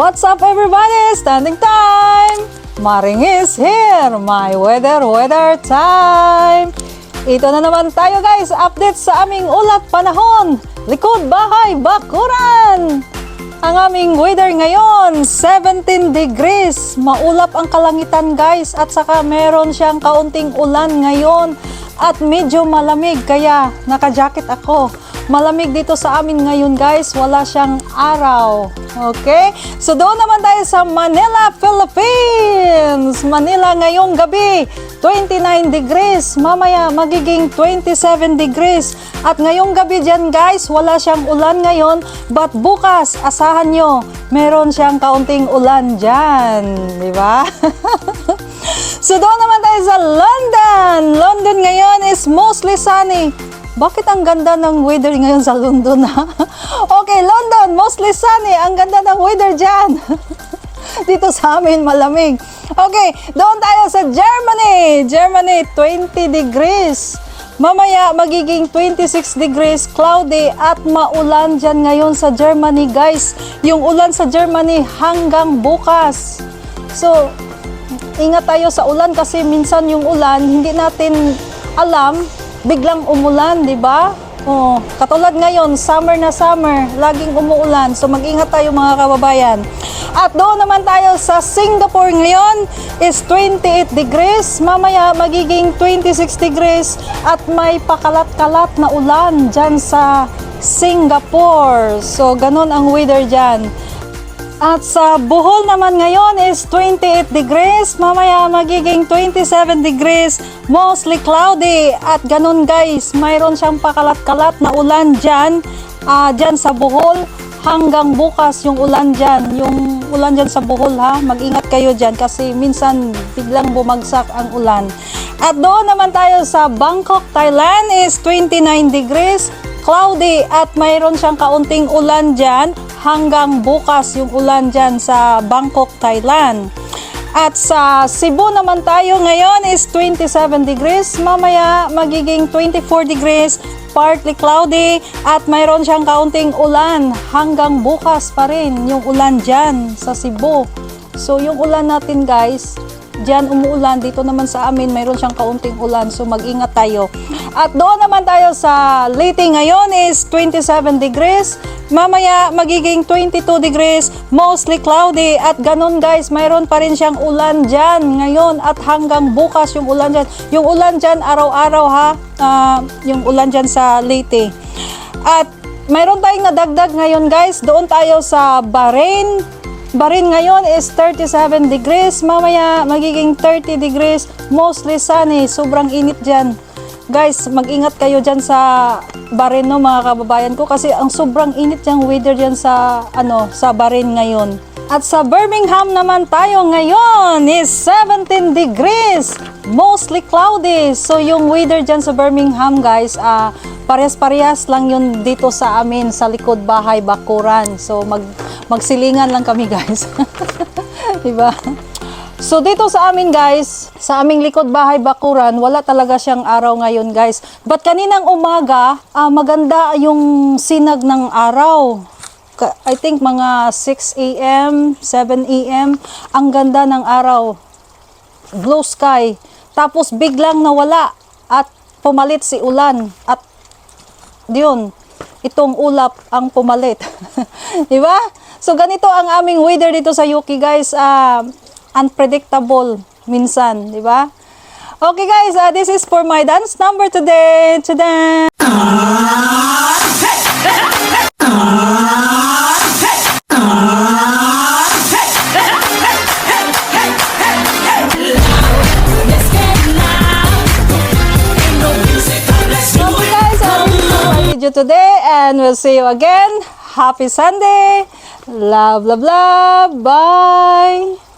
What's up everybody? Standing time! Maring is here! My weather time! Ito na naman tayo guys, update sa aming ulat panahon, likod bahay, bakuran! Ang aming weather ngayon, 17 degrees, maulap ang kalangitan guys at saka meron siyang kaunting ulan ngayon at medyo malamig kaya naka-jacket ako. Malamig dito sa amin ngayon guys, wala siyang araw. Okay? So doon naman tayo sa Manila, Philippines. Manila ngayong gabi, 29 degrees. Mamaya magiging 27 degrees. At ngayong gabi dyan guys, wala siyang ulan ngayon. But bukas, asahan nyo, meron siyang kaunting ulan dyan. Diba? So doon naman tayo sa London. London ngayon is mostly sunny. Bakit ang ganda ng weather ngayon sa London ha? Okay, London, mostly sunny. Ang ganda ng weather dyan. Dito sa amin, malamig. Okay, doon tayo sa Germany. Germany, 20 degrees. Mamaya, magiging 26 degrees, cloudy at maulan dyan ngayon sa Germany, guys. Yung ulan sa Germany hanggang bukas. So, ingat tayo sa ulan kasi minsan yung ulan, hindi natin alam, biglang umulan, di ba? Oh, katulad ngayon, summer na summer, laging umuulan. So mag-ingat tayo mga kababayan. At doon naman tayo sa Singapore ngayon is 28 degrees. Mamaya magiging 26 degrees at may pakalat-kalat na ulan dyan sa Singapore. So ganun ang weather dyan. At sa Bohol naman ngayon is 28 degrees, mamaya magiging 27 degrees, mostly cloudy. At ganun guys, mayroon siyang pakalat-kalat na ulan dyan, dyan sa Bohol. Hanggang bukas yung ulan dyan, yung ulan dyan sa Bohol ha, mag-ingat kayo dyan kasi minsan biglang bumagsak ang ulan. At doon naman tayo sa Bangkok, Thailand is 29 degrees, cloudy at mayroon siyang kaunting ulan dyan. Hanggang bukas yung ulan dyan sa Bangkok, Thailand. At sa Cebu naman tayo ngayon is 27 degrees. Mamaya magiging 24 degrees, partly cloudy at mayroon siyang kaunting ulan. Hanggang bukas pa rin yung ulan dyan sa Cebu. So yung ulan natin guys, dyan umuulan, dito naman sa amin mayroon siyang kaunting ulan, so mag-ingat tayo. At doon naman tayo sa Leyte ngayon is 27 degrees, mamaya magiging 22 degrees, mostly cloudy at ganun guys, mayroon pa rin siyang ulan dyan ngayon at hanggang bukas yung ulan dyan. Yung ulan dyan araw-araw ha, yung ulan dyan sa Leyte. At mayroon tayong nadagdag ngayon guys, doon tayo sa Bahrain. Bahrain ngayon is 37 degrees, mamaya magiging 30 degrees, mostly sunny, sobrang init dyan. Guys, mag-ingat kayo dyan sa Bahrain no mga kababayan ko kasi ang sobrang init yung weather dyan sa, sa Bahrain ngayon. At sa Birmingham naman tayo ngayon is 17 degrees, mostly cloudy. So yung weather dyan sa Birmingham guys, parehas-parehas lang yun dito sa amin sa likod bahay, bakuran. So magsilingan lang kami guys. Diba? So dito sa amin guys, sa aming likod bahay bakuran, wala talaga siyang araw ngayon guys. But kaninang umaga, maganda yung sinag ng araw. I think mga 6 a.m., 7 a.m. Ang ganda ng araw. Blue sky. Tapos biglang nawala at pumalit si ulan. At diyon, itong ulap ang pumalit. Diba? So ganito ang aming weather dito sa UK guys. Unpredictable minsan, di ba? Okay guys, this is for my dance number today. Tada! Okay guys, this is for my video today and we'll see you again. Happy Sunday! Love, love, love! Bye!